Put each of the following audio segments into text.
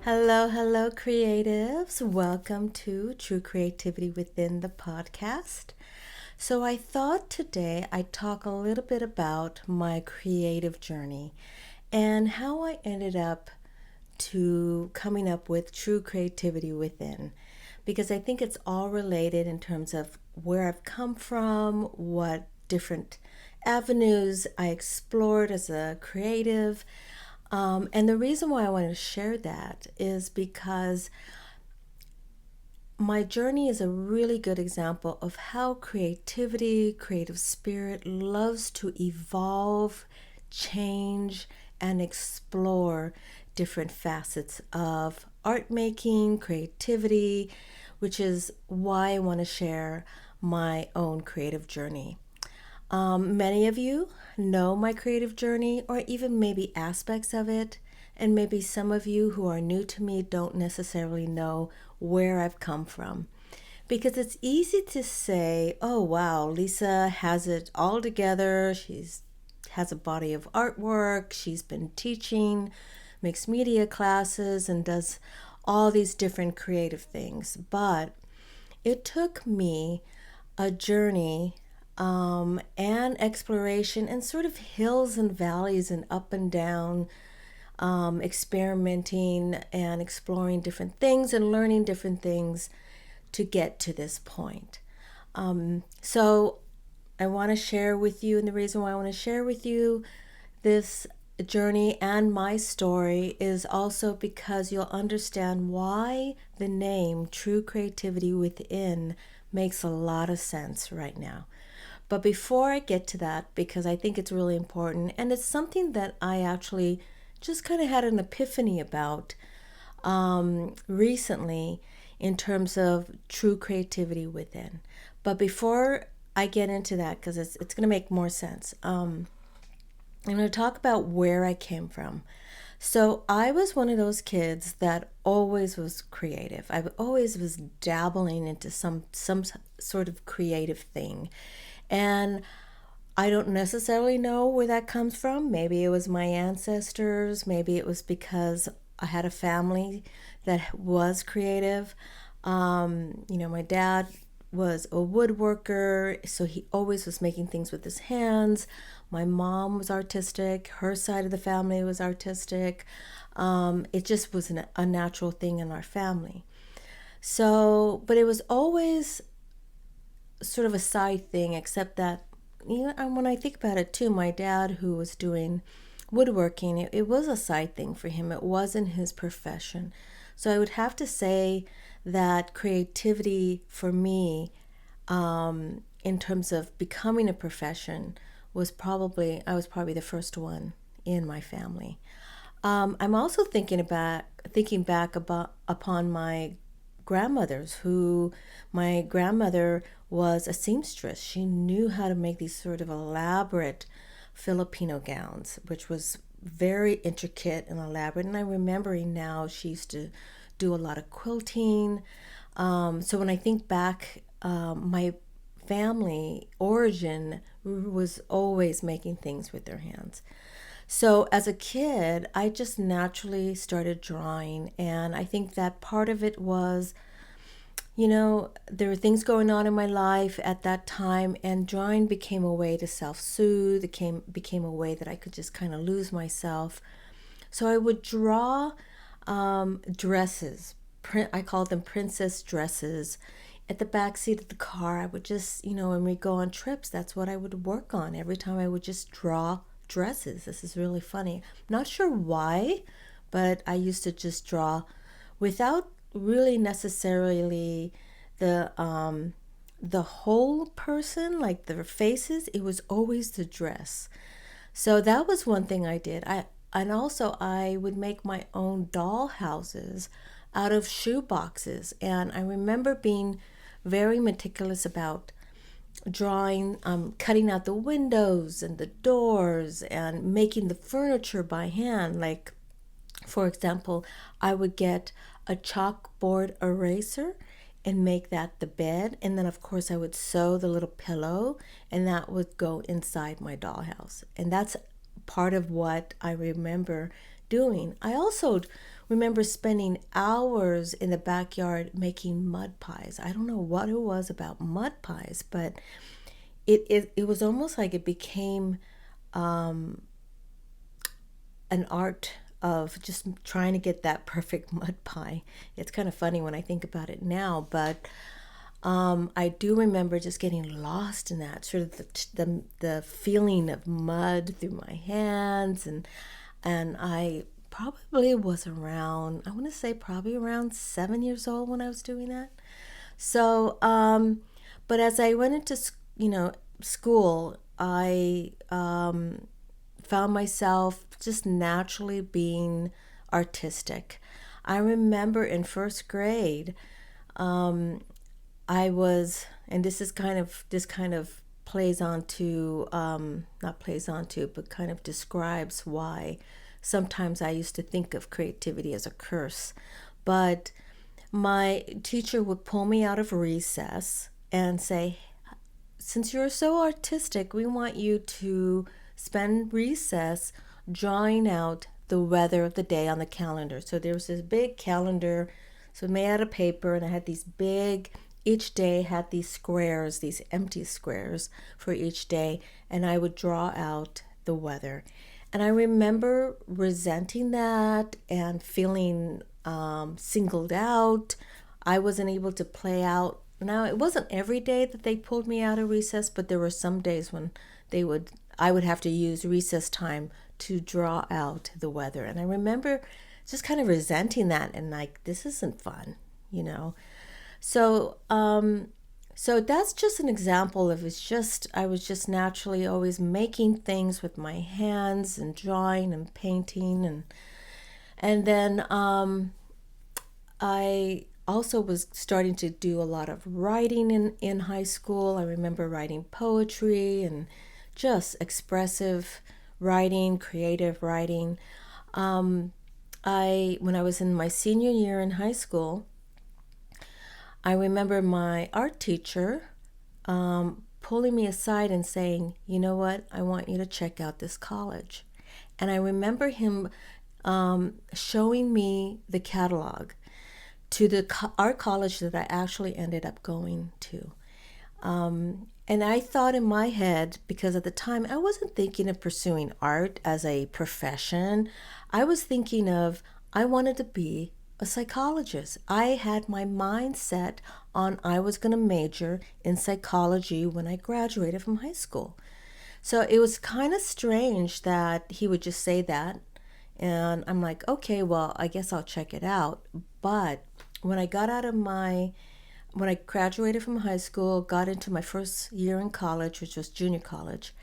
Hello, hello, creatives. Welcome to True Creativity Within the podcast. So, I thought today I'd talk a little bit about my creative journey and how I ended up to coming up with true creativity within. Because I think it's all related in terms of where I've come from, what different avenues I explored as a creative. And the reason why I wanted to share that is because my journey is a really good example of how creativity, creative spirit loves to evolve, change, and explore different facets of art making, creativity, which is why I want to share my own creative journey. Many of you know my creative journey, or even maybe aspects of it, and maybe some of you who are new to me don't necessarily know where I've come from. Because it's easy to say, oh wow, Lisa has it all together. She's has a body of artwork. She's been teaching mixed media classes and does all these different creative things. But it took me a journey and exploration and sort of hills and valleys and up and down, experimenting and exploring different things and learning different things to get to this point. So I want to share with you, and the reason why I want to share with you this journey and my story is also because you'll understand why the name True Creativity Within makes a lot of sense right now. But before I get to that, because I think it's really important, and it's something that I actually just kind of had an epiphany about recently in terms of true creativity within. But before I get into that, because it's going to make more sense, I'm going to talk about where I came from. So I was one of those kids that always was creative. I always was dabbling into some sort of creative thing. And I don't necessarily know where that comes from. Maybe it was my ancestors. Maybe it was because I had a family that was creative. My dad was a woodworker, so he always was making things with his hands. My mom was artistic. Her side of the family was artistic. It just was a natural thing in our family. So, but it was always sort of a side thing, except that, and when I think about it too, my dad, who was doing woodworking, it was a side thing for him. It wasn't his profession. So I would have to say that creativity for me, in terms of becoming a profession, I was probably the first one in my family. I'm also thinking back upon my grandmothers, who my grandmother was a seamstress. She knew how to make these sort of elaborate Filipino gowns, which was very intricate and elaborate. And I'm remembering now she used to do a lot of quilting. So when I think back, my family origin was always making things with their hands. So as a kid, I just naturally started drawing. And I think that part of it was, there were things going on in my life at that time, and drawing became a way to self-soothe. It became a way that I could just kind of lose myself. So I would draw dresses. I called them princess dresses. At the back seat of the car, I would just, when we go on trips, that's what I would work on. Every time I would just draw dresses. This is really funny. Not sure why, but I used to just draw without really necessarily the whole person, like their faces. It was always the dress. So that was one thing I did. And also I would make my own doll houses out of shoe boxes. And I remember being very meticulous about drawing, cutting out the windows and the doors and making the furniture by hand. Like, for example, I would get a chalkboard eraser and make that the bed. And then, of course, I would sew the little pillow, and that would go inside my dollhouse. And that's part of what I remember doing. I also remember spending hours in the backyard making mud pies. I don't know what it was about mud pies, but it was almost like it became an art of just trying to get that perfect mud pie. It's kind of funny when I think about it now, but I do remember just getting lost in that sort of the feeling of mud through my hands, and I probably was around, I want to say probably around 7 years old when I was doing that. So, but as I went into school, I found myself just naturally being artistic. I remember in first grade, I was, and this kind of plays on to, not plays on to, but kind of describes why sometimes I used to think of creativity as a curse. But my teacher would pull me out of recess and say, since you're so artistic, we want you to spend recess drawing out the weather of the day on the calendar. So there was this big calendar, so made out of paper, and I had these big, each day had these squares, these empty squares for each day, and I would draw out the weather. And I remember resenting that and feeling singled out. I wasn't able to play out. Now, it wasn't every day that they pulled me out of recess, but there were some days when I would have to use recess time to draw out the weather. And I remember just kind of resenting that and like, this isn't fun, you know. So, so that's just an example of I was just naturally always making things with my hands and drawing and painting, and then I also was starting to do a lot of writing in high school. I remember writing poetry and just expressive writing, creative writing. When I was in my senior year in high school, I remember my art teacher pulling me aside and saying, you know what, I want you to check out this college. And I remember him showing me the catalog to the art college that I actually ended up going to. And I thought in my head, because at the time I wasn't thinking of pursuing art as a profession, I was thinking of, I wanted to be a psychologist. I had my mind set on I was going to major in psychology when I graduated from high school. So it was kind of strange that he would just say that. And I'm like, okay, well, I guess I'll check it out. But when I when I graduated from high school, got into my first year in college, which was junior college,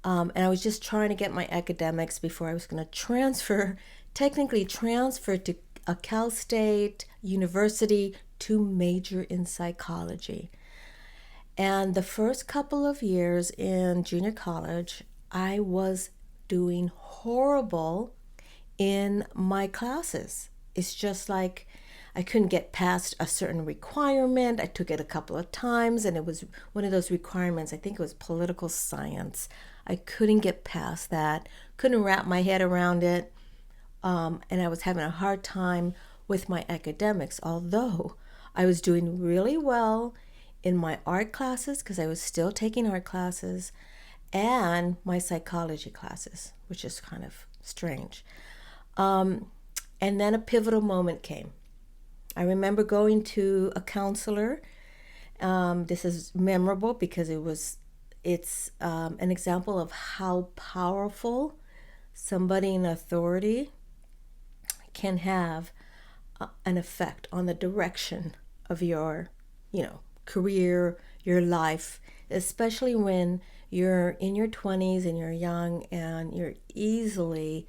and I was just trying to get my academics before I was going to technically transfer to a Cal State University to major in psychology. And the first couple of years in junior college, I was doing horrible in my classes. It's just like I couldn't get past a certain requirement. I took it a couple of times, and it was one of those requirements. I think it was political science. I couldn't get past that, couldn't wrap my head around it, and I was having a hard time with my academics, although I was doing really well in my art classes because I was still taking art classes and my psychology classes, which is kind of strange. And then a pivotal moment came. I remember going to a counselor. This is memorable because it's an example of how powerful somebody in authority can have an effect on the direction of your, career, your life, especially when you're in your 20s and you're young and you're easily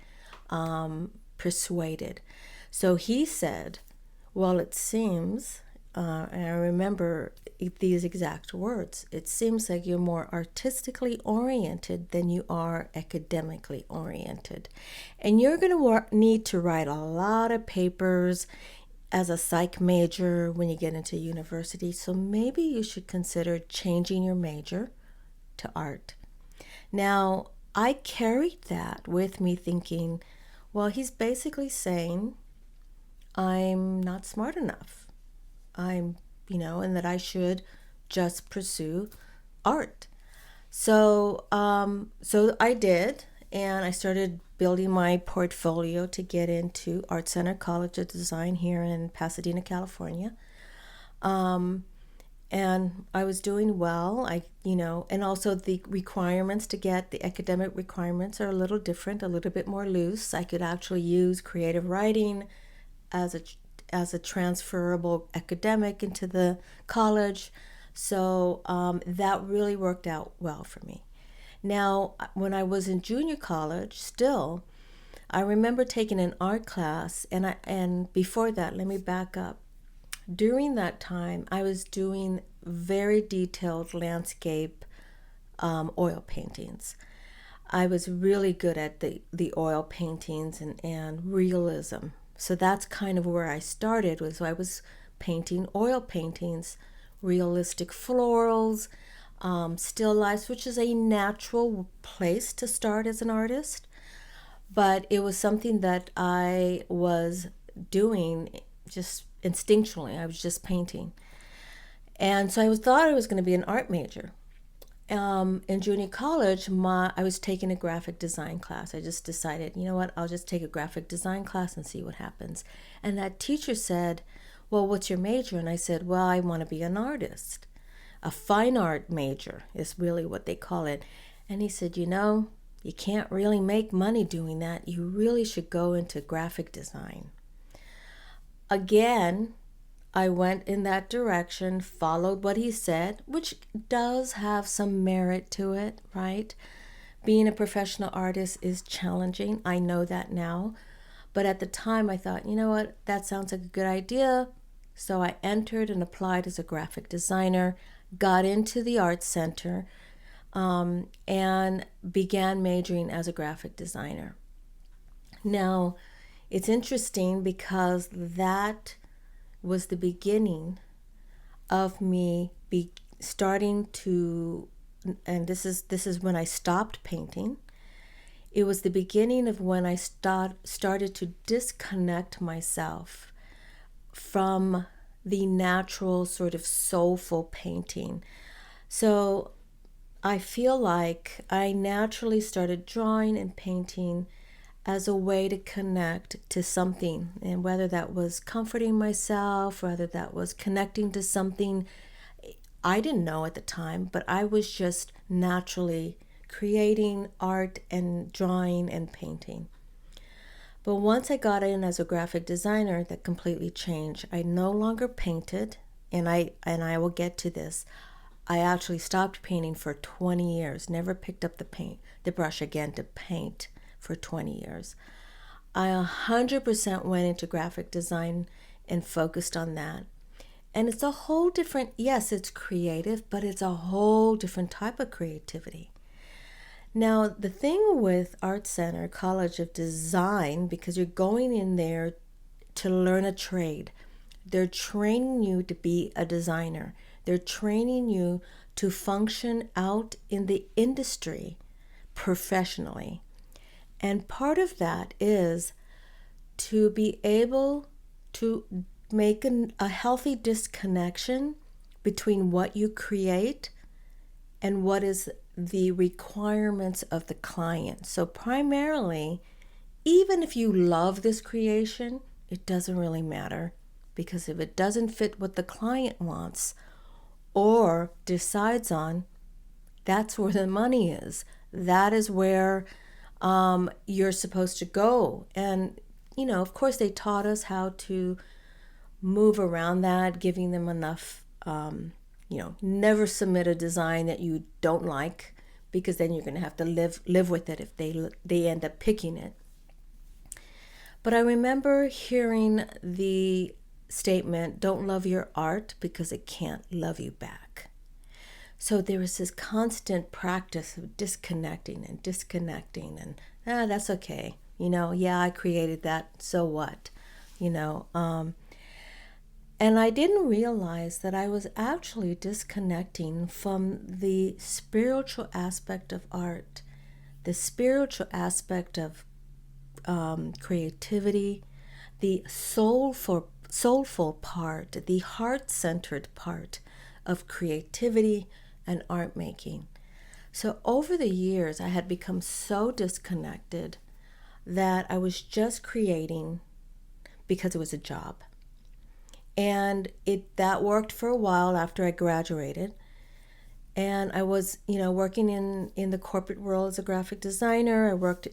persuaded. So he said, well, it seems, and I remember these exact words, it seems like you're more artistically oriented than you are academically oriented. And you're going to need to write a lot of papers as a psych major when you get into university. So maybe you should consider changing your major to art. Now, I carried that with me thinking, well, he's basically saying I'm not smart enough. And that I should just pursue art. So I did, and I started building my portfolio to get into Art Center College of Design here in Pasadena, California. And I was doing well. And also the requirements to get the academic requirements are a little different, a little bit more loose. I could actually use creative writing as a transferable academic into the college. So that really worked out well for me. Now, when I was in junior college, still, I remember taking an art class, and before that, let me back up. During that time, I was doing very detailed landscape oil paintings. I was really good at the oil paintings and realism. So that's kind of where I started. I was painting oil paintings, realistic florals, still lifes, which is a natural place to start as an artist. But it was something that I was doing just instinctually. I was just painting. And so thought I was going to be an art major. In junior college, I was taking a graphic design class. I just decided, you know what, I'll just take a graphic design class and see what happens. And that teacher said, well, what's your major? And I said, well, I want to be an artist. A fine art major is really what they call it. And he said, you can't really make money doing that. You really should go into graphic design. Again, I went in that direction, followed what he said, which does have some merit to it, right? Being a professional artist is challenging. I know that now. But at the time, I thought, you know what? That sounds like a good idea. So I entered and applied as a graphic designer, got into the art center, and began majoring as a graphic designer. Now, it's interesting because that was the beginning of me starting to, and this is when I stopped painting. It was the beginning of when I started to disconnect myself from the natural sort of soulful painting. So I feel like I naturally started drawing and painting as a way to connect to something, and whether that was comforting myself, whether that was connecting to something I didn't know at the time, but I was just naturally creating art and drawing and painting. But once I got in as a graphic designer, that completely changed. I no longer painted, and I will get to this. I actually stopped painting for 20 years, never picked up the brush again to paint for 20 years. I 100% went into graphic design and focused on that. And it's a whole different, yes, it's creative, but it's a whole different type of creativity. Now, the thing with Art Center College of Design, because you're going in there to learn a trade, they're training you to be a designer. They're training you to function out in the industry professionally. And part of that is to be able to make a healthy disconnection between what you create and what is the requirements of the client. So primarily, even if you love this creation, it doesn't really matter, because if it doesn't fit what the client wants or decides on, that's where the money is. That is where you're supposed to go. And, of course, they taught us how to move around that, giving them enough, never submit a design that you don't like, because then you're going to have to live with it if they end up picking it. But I remember hearing the statement, don't love your art because it can't love you back. So there was this constant practice of disconnecting and that's okay. I created that, so what? And I didn't realize that I was actually disconnecting from the spiritual aspect of art, the spiritual aspect of creativity, the soulful part, the heart-centered part of creativity and art making. So over the years, I had become so disconnected that I was just creating because it was a job. And that worked for a while after I graduated. And I was, working in the corporate world as a graphic designer. I worked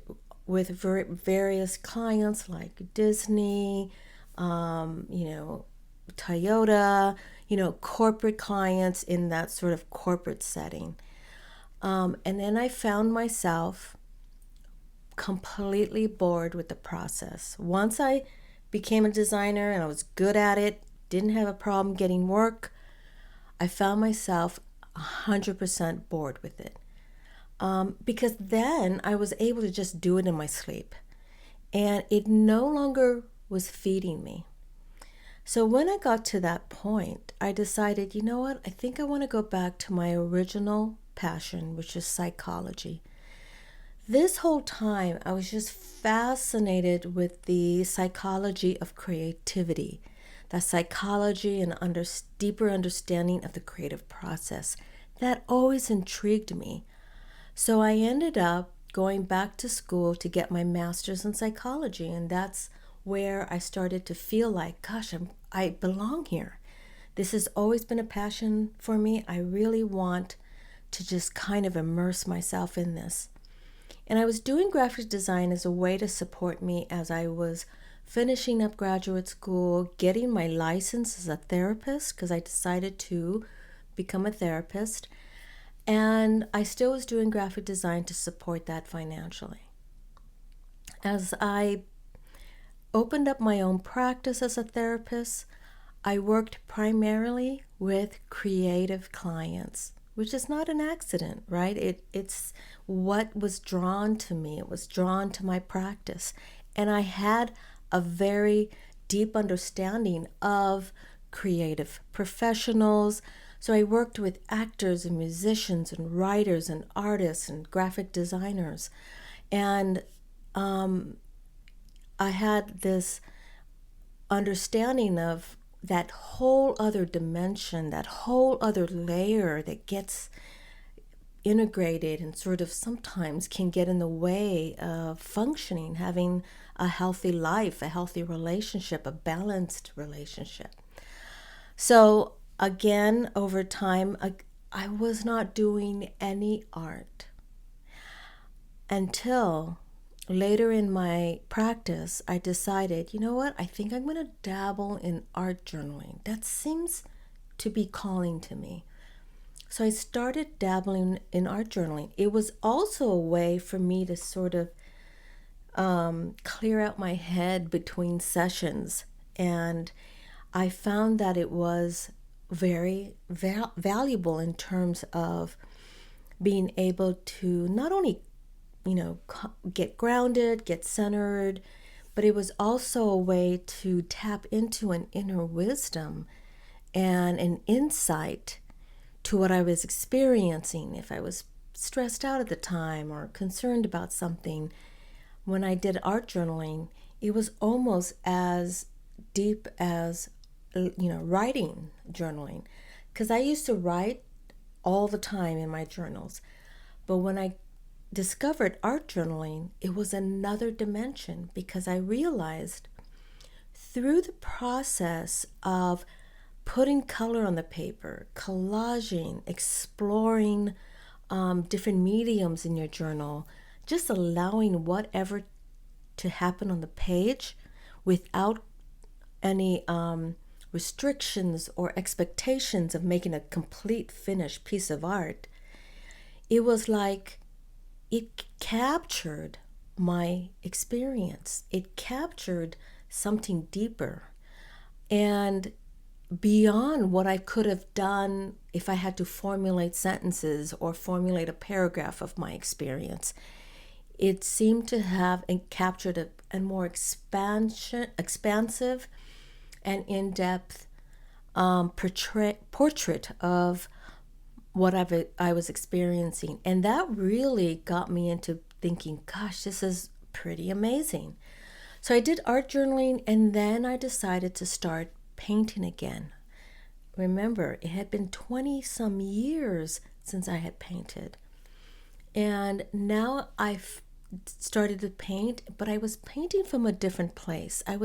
with various clients like Disney, Toyota, corporate clients in that sort of corporate setting. And then I found myself completely bored with the process. Once I became a designer and I was good at it, didn't have a problem getting work, I found myself 100% bored with it. Because then I was able to just do it in my sleep. And it no longer was feeding me. So when I got to that point, I decided, you know what? I think I want to go back to my original passion, which is psychology. This whole time, I was just fascinated with the psychology of creativity, the psychology and deeper understanding of the creative process. That always intrigued me. So I ended up going back to school to get my master's in psychology, and that's where I started to feel like, gosh, I belong here. This has always been a passion for me. I really want to just kind of immerse myself in this. And I was doing graphic design as a way to support me as I was finishing up graduate school, getting my license as a therapist, because I decided to become a therapist. And I still was doing graphic design to support that financially. As I opened up my own practice as a therapist, I worked primarily with creative clients, which is not an accident, right? It's what was drawn to me. It was drawn to my practice. And I had a very deep understanding of creative professionals. So I worked with actors and musicians and writers and artists and graphic designers. And I had this understanding of that whole other dimension, that whole other layer that gets integrated and sort of sometimes can get in the way of functioning, having a healthy life, a healthy relationship, a balanced relationship. So again, over time, I was not doing any art until later in my practice, I decided, you know what, I think I'm going to dabble in art journaling. That seems to be calling to me. So I started dabbling in art journaling. It was also a way for me to sort of clear out my head between sessions. And I found that it was very valuable in terms of being able to not only get grounded, get centered, but it was also a way to tap into an inner wisdom and an insight to what I was experiencing. If I was stressed out at the time or concerned about something, when I did art journaling, it was almost as deep as, writing journaling. Because I used to write all the time in my journals. But when I discovered art journaling, it was another dimension because I realized through the process of putting color on the paper, collaging, exploring different mediums in your journal, just allowing whatever to happen on the page without any restrictions or expectations of making a complete finished piece of art, it was like it captured my experience. It captured something deeper and beyond what I could have done if I had to formulate sentences or formulate a paragraph of my experience. It seemed to have captured a more expansive and in-depth portrait of what I was experiencing. And that really got me into thinking, gosh, this is pretty amazing. So I did art journaling, and then I decided to start painting again. Remember, it had been 20 some years since I had painted. And now I've started to paint, but I was painting from a different place. I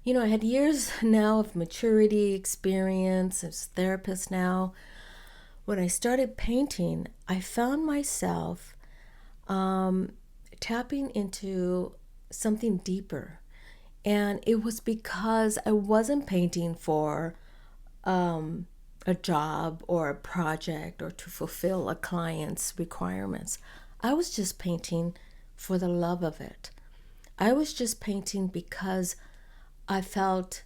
had years now of maturity, experience as a therapist now. When I started painting, I found myself tapping into something deeper. And it was because I wasn't painting for a job or a project or to fulfill a client's requirements. I was just painting for the love of it. I was just painting because I felt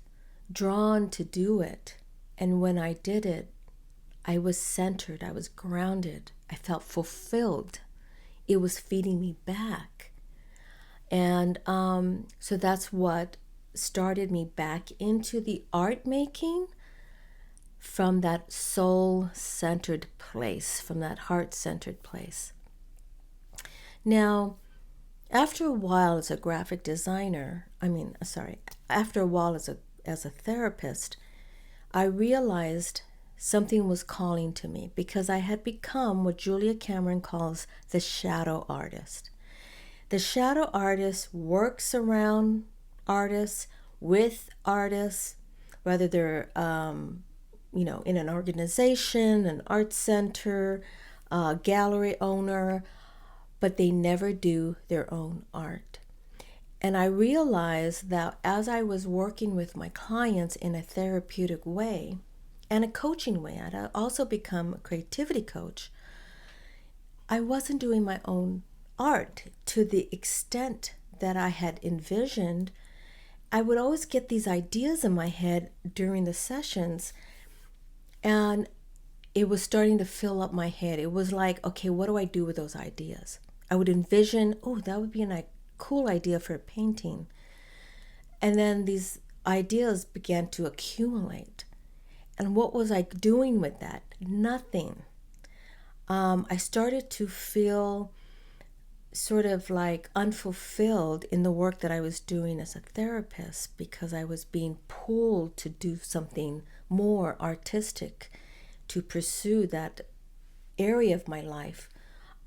drawn to do it. And when I did it, I was centered, I was grounded, I felt fulfilled. It was feeding me back. And so that's what started me back into the art making from that soul-centered place, from that heart-centered place. Now, after a while as a graphic designer, after a while as a therapist, I realized something was calling to me because I had become what Julia Cameron calls the shadow artist. The shadow artist works around artists, with artists, whether they're in an organization, an art center, a gallery owner, but they never do their own art. And I realized that as I was working with my clients in a therapeutic way and a coaching way, I'd also become a creativity coach, I wasn't doing my own art to the extent that I had envisioned. I would always get these ideas in my head during the sessions, and it was starting to fill up my head. It was like, okay, what do I do with those ideas? I would envision, oh, that would be a cool idea for a painting. And then these ideas began to accumulate. And what was I doing with that? Nothing. I started to feel sort of like unfulfilled in the work that I was doing as a therapist because I was being pulled to do something more artistic, to pursue that area of my life.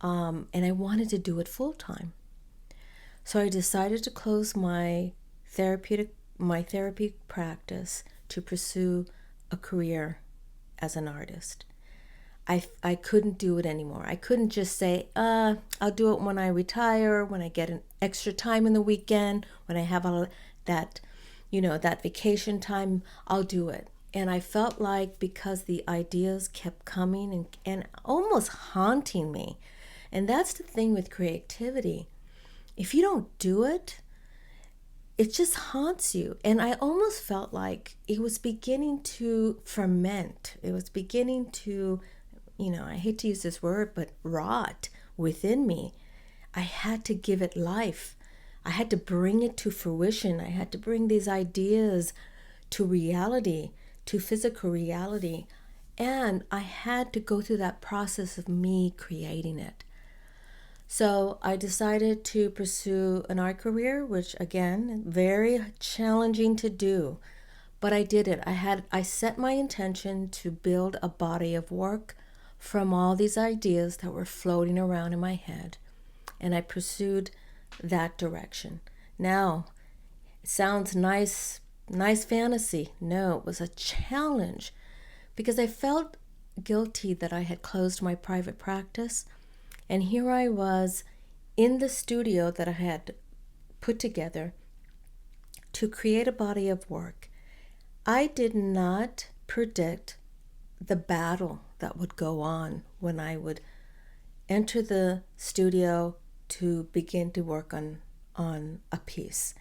And I wanted to do it full time. So I decided to close my therapy practice to pursue a career as an artist. I couldn't do it anymore. I couldn't just say, I'll do it when I retire, when I get an extra time in the weekend, when I have that vacation time, I'll do it. And I felt like because the ideas kept coming and almost haunting me. And that's the thing with creativity. If you don't do it, it just haunts you. And I almost felt like it was beginning to ferment. It was beginning to, I hate to use this word, but rot within me. I had to give it life. I had to bring it to fruition. I had to bring these ideas to reality, to physical reality. And I had to go through that process of me creating it. So I decided to pursue an art career, which again, very challenging to do, but I did it. I set my intention to build a body of work from all these ideas that were floating around in my head, and I pursued that direction. Now, it sounds nice fantasy. No, it was a challenge because I felt guilty that I had closed my private practice. And here I was in the studio that I had put together to create a body of work. I did not predict the battle that would go on when I would enter the studio to begin to work on a piece.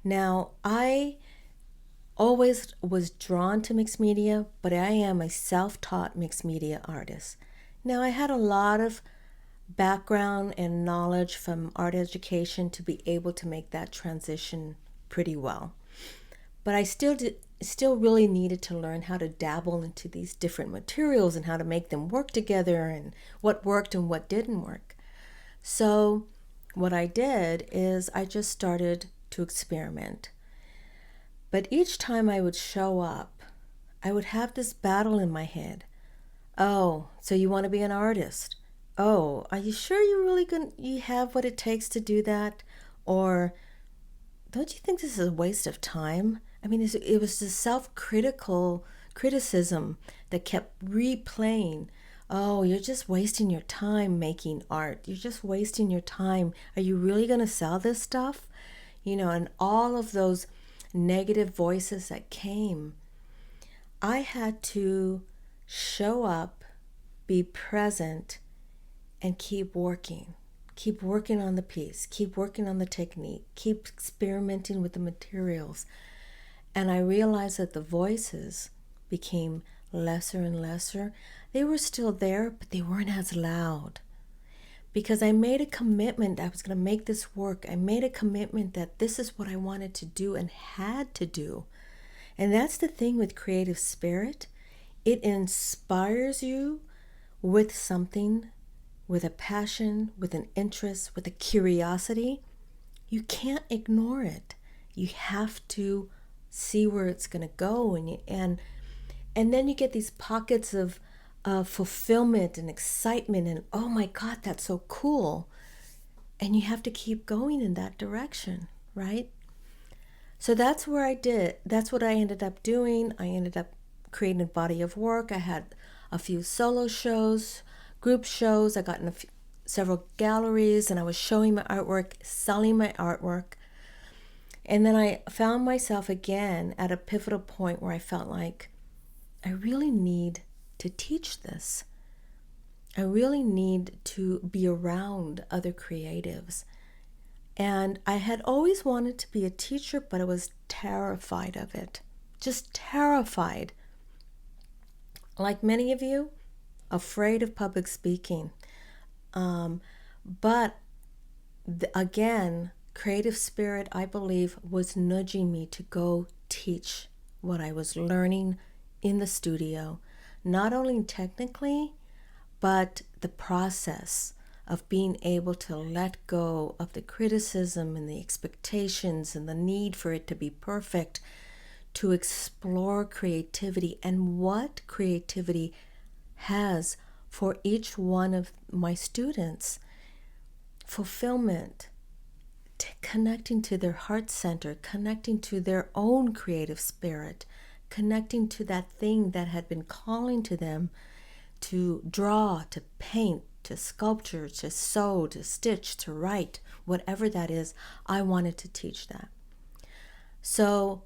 Now, I always was drawn to mixed media, but I am a self-taught mixed media artist. Now, I had a lot of background and knowledge from art education to be able to make that transition pretty well. But I still really needed to learn how to dabble into these different materials and how to make them work together and what worked and what didn't work. So what I did is I just started to experiment. But each time I would show up, I would have this battle in my head. Oh, so you want to be an artist? Oh, are you sure you have what it takes to do that? Or don't you think this is a waste of time? I mean, it was the self-critical criticism that kept replaying. Oh, you're just wasting your time making art. You're just wasting your time. Are you really going to sell this stuff? And all of those negative voices that came. I had to show up, be present, and keep working. Keep working on the piece, keep working on the technique, keep experimenting with the materials. And I realized that the voices became lesser and lesser. They were still there, but they weren't as loud. Because I made a commitment I was going to make this work. I made a commitment that this is what I wanted to do and had to do. And that's the thing with creative spirit. It inspires you with something, with a passion, with an interest, with a curiosity. You can't ignore it. You have to see where it's going to go, and then you get these pockets of fulfillment and excitement, and oh my God, that's so cool. And you have to keep going in that direction, right? So that's what I ended up doing. I ended up creating a body of work. I had a few solo shows, group shows. I got in several galleries, and I was showing my artwork, selling my artwork. And then I found myself again at a pivotal point where I felt like I really need to teach this. I really need to be around other creatives. And I had always wanted to be a teacher, but I was terrified of it. Just terrified. Like many of you, afraid of public speaking. But again, creative spirit, I believe, was nudging me to go teach what I was learning in the studio, not only technically, but the process of being able to let go of the criticism and the expectations and the need for it to be perfect, to explore creativity and what creativity has for each one of my students. Fulfillment, connecting to their heart center, connecting to their own creative spirit, connecting to that thing that had been calling to them to draw, to paint, to sculpture, to sew, to stitch, to write, whatever that is. I wanted to teach that. So,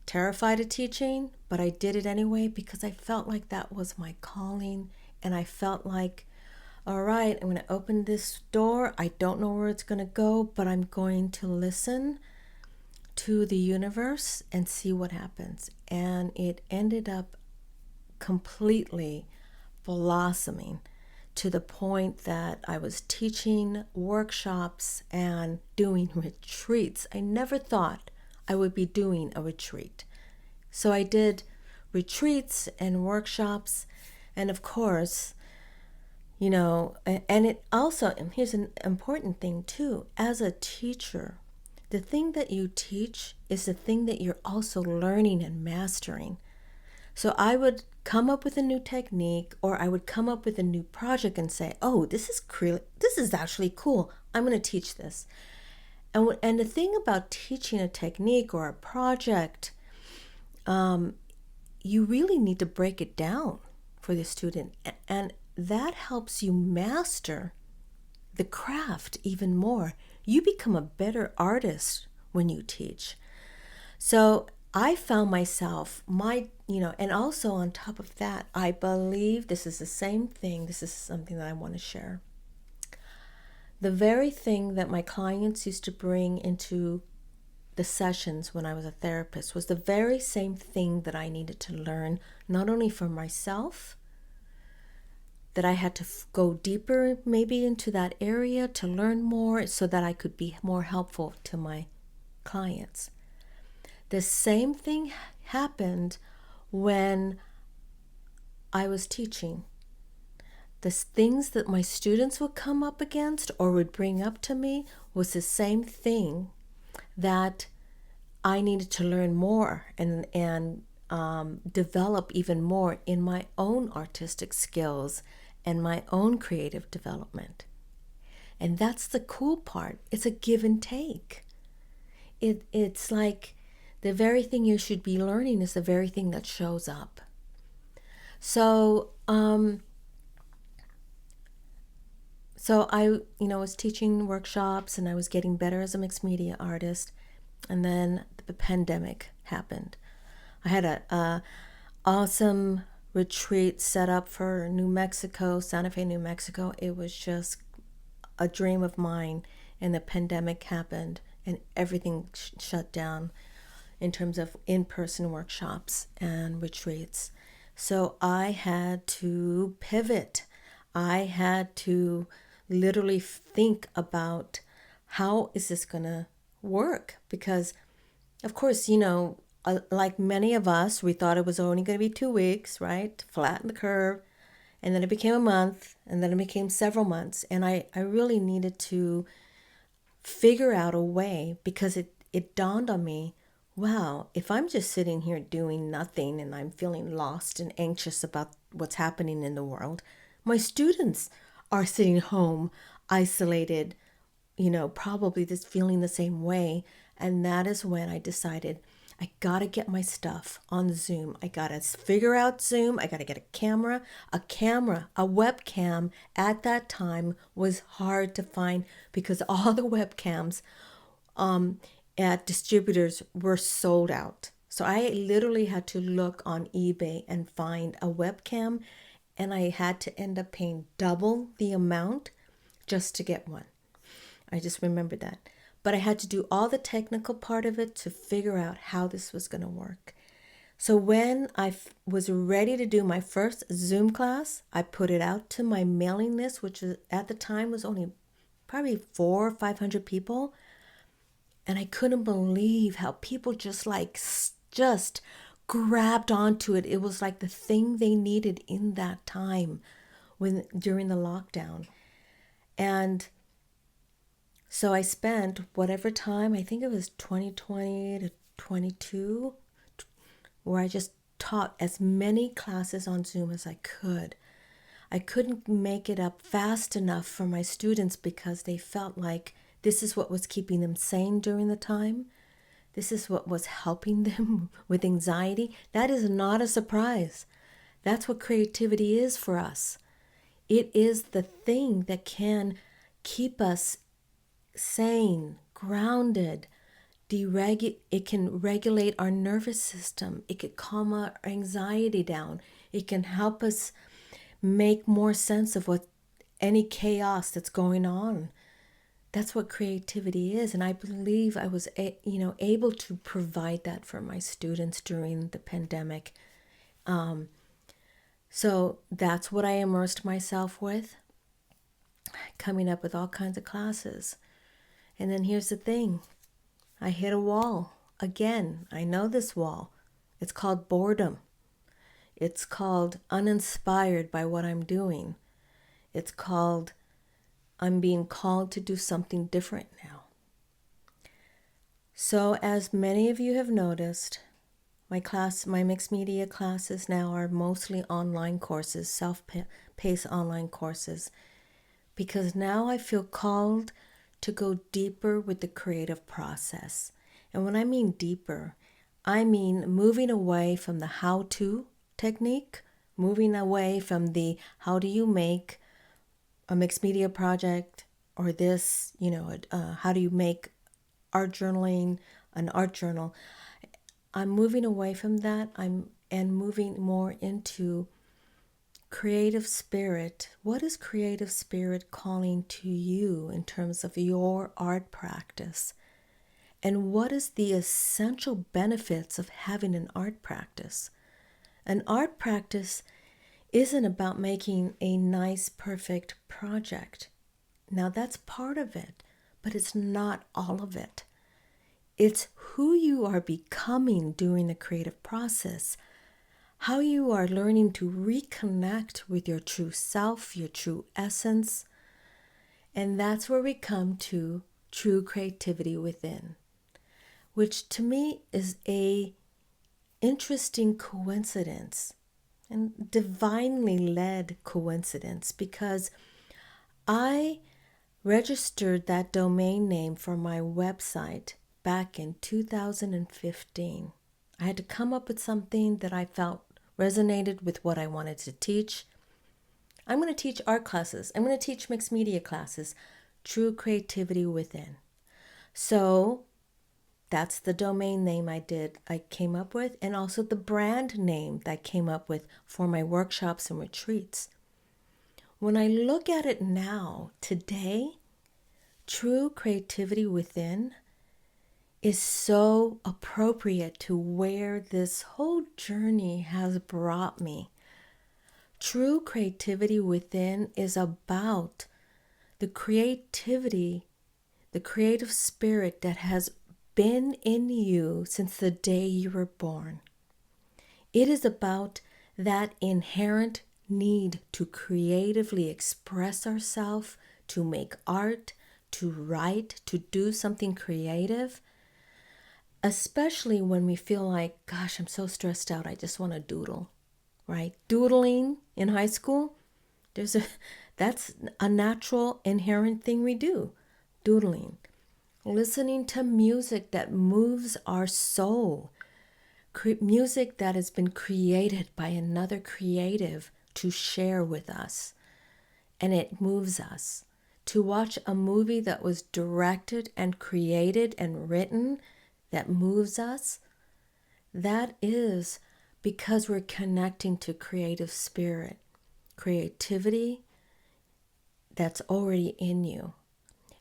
terrified of teaching, but I did it anyway because I felt like that was my calling, and I felt like, all right, I'm going to open this door. I don't know where it's going to go, but I'm going to listen to the universe and see what happens. And it ended up completely blossoming to the point that I was teaching workshops and doing retreats. I never thought I would be doing a retreat. So I did retreats and workshops, and of course, and it also, and here's an important thing too, as a teacher, the thing that you teach is the thing that you're also learning and mastering. So I would come up with a new technique, or I would come up with a new project and say, oh, this is actually cool. I'm going to teach this. And the thing about teaching a technique or a project, you really need to break it down for the student. And that helps you master the craft even more. You become a better artist when you teach. So I found myself, and also on top of that, I believe this is the same thing. This is something that I want to share. The very thing that my clients used to bring into the sessions when I was a therapist was the very same thing that I needed to learn, not only for myself, that I had to go deeper maybe into that area to learn more so that I could be more helpful to my clients. The same thing happened when I was teaching. The things that my students would come up against or would bring up to me was the same thing that I needed to learn more and develop even more in my own artistic skills and my own creative development. And that's the cool part. It's a give and take. It's like the very thing you should be learning is the very thing that shows up. So, so I, was teaching workshops and I was getting better as a mixed media artist. And then the pandemic happened. I had a awesome retreat set up for New Mexico, Santa Fe, New Mexico. It was just a dream of mine. And the pandemic happened and everything shut down in terms of in-person workshops and retreats. So I had to pivot. I had to literally think about how is this going to work? Because, of course, like many of us, we thought it was only going to be 2 weeks, right? Flatten the curve. And then it became a month, and then it became several months. And I really needed to figure out a way, because it dawned on me, wow, if I'm just sitting here doing nothing and I'm feeling lost and anxious about what's happening in the world, my students are sitting home isolated, probably just feeling the same way. And that is when I decided I got to get my stuff on Zoom. I got to figure out Zoom. I got to get a camera. A webcam at that time was hard to find because all the webcams at distributors were sold out. So I literally had to look on eBay and find a webcam, and I had to end up paying double the amount just to get one. I just remembered that. But I had to do all the technical part of it to figure out how this was going to work. So when I was ready to do my first Zoom class, I put it out to my mailing list, which at the time was only probably 400 or 500 people. And I couldn't believe how people just grabbed onto it. It was like the thing they needed in that time during the lockdown. And so I spent whatever time, I think it was 2020 to 22, where I just taught as many classes on Zoom as I could. I couldn't make it up fast enough for my students because they felt like this is what was keeping them sane during the time. This is what was helping them with anxiety. That is not a surprise. That's what creativity is for us. It is the thing that can keep us sane, grounded, it can regulate our nervous system. It can calm our anxiety down. It can help us make more sense of any chaos that's going on. That's what creativity is. And I believe I was able to provide that for my students during the pandemic. So that's what I immersed myself with, coming up with all kinds of classes. And then here's the thing. I hit a wall. Again, I know this wall. It's called boredom. It's called uninspired by what I'm doing. It's called I'm being called to do something different now. So as many of you have noticed, my mixed media classes now are mostly online courses, self-paced online courses, because now I feel called to go deeper with the creative process. And when I mean deeper, I mean moving away from the how-to technique, moving away from the how do you make a mixed media project or this, how do you make art journaling, an art journal. I'm moving away from that. And moving more into creative spirit. What is creative spirit calling to you in terms of your art practice? And what is the essential benefits of having an art practice? An art practice isn't about making a nice, perfect project. Now that's part of it, but it's not all of it. It's who you are becoming during the creative process, how you are learning to reconnect with your true self, your true essence. And that's where we come to true creativity within. which to me is a interesting coincidence and divinely led coincidence, because I registered that domain name for my website back in 2015. I had to come up with something that I felt resonated with what I wanted to teach. I'm going to teach art classes. I'm going to teach mixed media classes, True Creativity Within. So that's the domain name I came up with, and also the brand name that I came up with for my workshops and retreats. When I look at it now, today, True Creativity Within is so appropriate to where this whole journey has brought me. True Creativity Within is about the creativity, the creative spirit that has been in you since the day you were born. It is about that inherent need to creatively express ourselves, to make art, to write, to do something creative, especially when we feel like, gosh, I'm so stressed out, I just want to doodle, right? Doodling in high school, that's a natural, inherent thing we do, doodling. Listening to music that moves our soul, music that has been created by another creative to share with us, and it moves us. To watch a movie that was directed and created and written that moves us, that is because we're connecting to creative spirit, creativity that's already in you.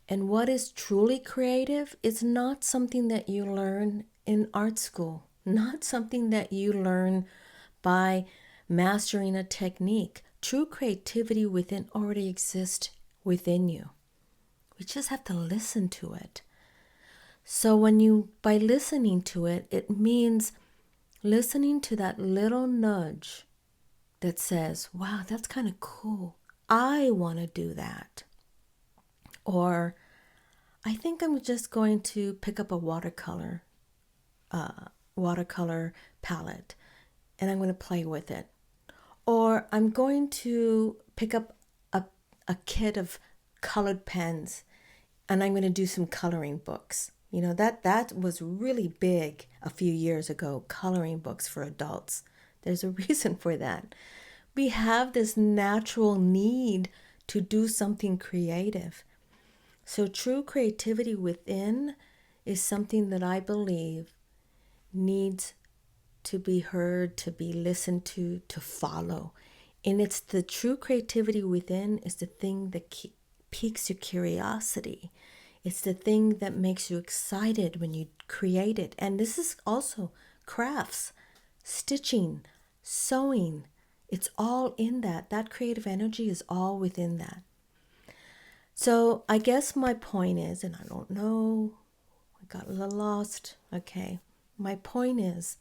And what is truly creative is not something that you learn in art school, not something that you learn by mastering a technique. True creativity within already exists within you. We just have to listen to it. So by listening to it, it means listening to that little nudge that says, wow, that's kind of cool. I want to do that. Or I think I'm just going to pick up a watercolor palette, and I'm going to play with it. Or I'm going to pick up a kit of colored pens, and I'm going to do some coloring books. You know, that was really big a few years ago, coloring books for adults. There's a reason for that. We have this natural need to do something creative. So true creativity within is something that I believe needs to be heard, to be listened to follow. And it's the true creativity within is the thing that piques your curiosity. It's the thing that makes you excited when you create it. And this is also crafts, stitching, sewing. It's all in that. That creative energy is all within that. So I guess my point is, and I don't know, I got a little lost. Okay. My point is,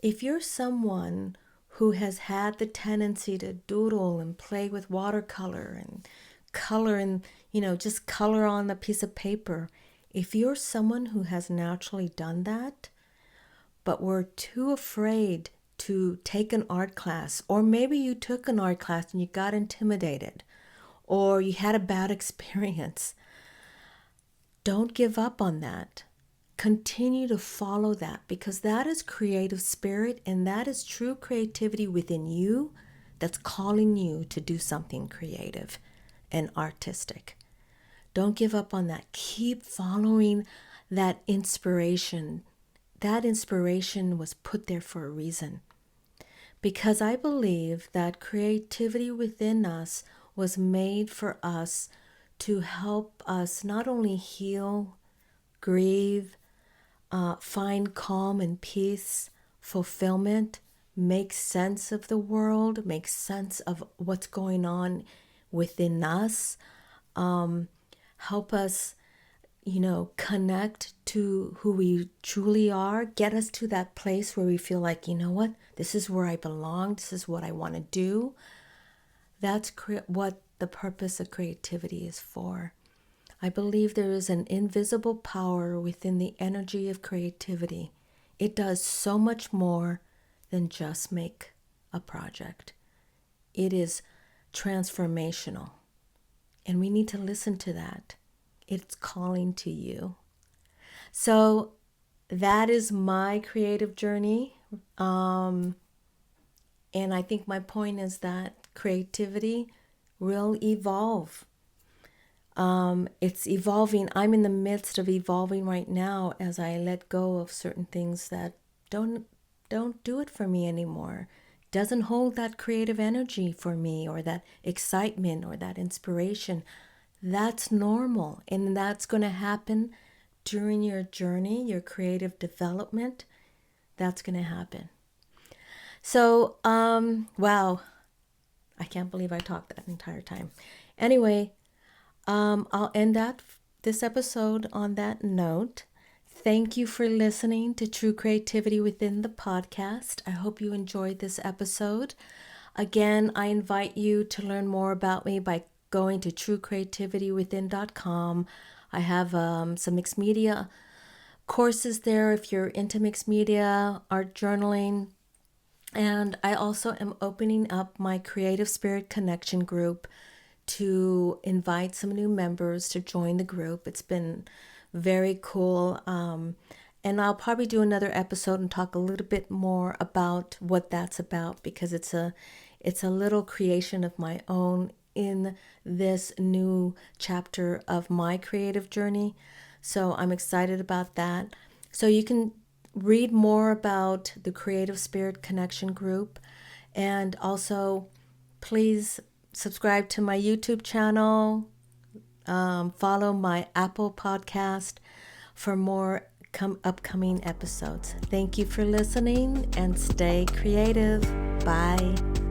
if you're someone who has had the tendency to doodle and play with watercolor and color and, just color on a piece of paper, if you're someone who has naturally done that, but were too afraid to take an art class, or maybe you took an art class and you got intimidated, or you had a bad experience, don't give up on that. Continue to follow that, because that is creative spirit, and that is true creativity within you that's calling you to do something creative and artistic. Don't give up on that. Keep following that inspiration. That inspiration was put there for a reason, because I believe that creativity within us was made for us to help us not only heal, grieve, find calm and peace, fulfillment, make sense of the world, make sense of what's going on within us, help us, connect to who we truly are, get us to that place where we feel like, you know what, this is where I belong, this is what I want to do. That's what the purpose of creativity is for. I believe there is an invisible power within the energy of creativity. It does so much more than just make a project. It is transformational, and we need to listen to that. It's calling to you. So that is my creative journey. And I think my point is that creativity will evolve. It's evolving. I'm in the midst of evolving right now as I let go of certain things that don't do it for me anymore. Doesn't hold that creative energy for me, or that excitement, or that inspiration. That's normal, and that's going to happen during your journey, your creative development. That's going to happen. So, wow, I can't believe I talked that entire time. Anyway, I'll end this episode on that note. Thank you for listening to True Creativity Within the podcast. I hope you enjoyed this episode. Again, I invite you to learn more about me by going to truecreativitywithin.com. I have some mixed media courses there if you're into mixed media, art journaling. And I also am opening up my Creative Spirit Connection group to invite some new members to join the group. It's been very cool. And I'll probably do another episode and talk a little bit more about what that's about, because it's a little creation of my own in this new chapter of my creative journey. So I'm excited about that. So you can read more about the Creative Spirit Connection group, and also please subscribe to my YouTube channel, follow my Apple podcast for more upcoming episodes. Thank you for listening, and stay creative. Bye.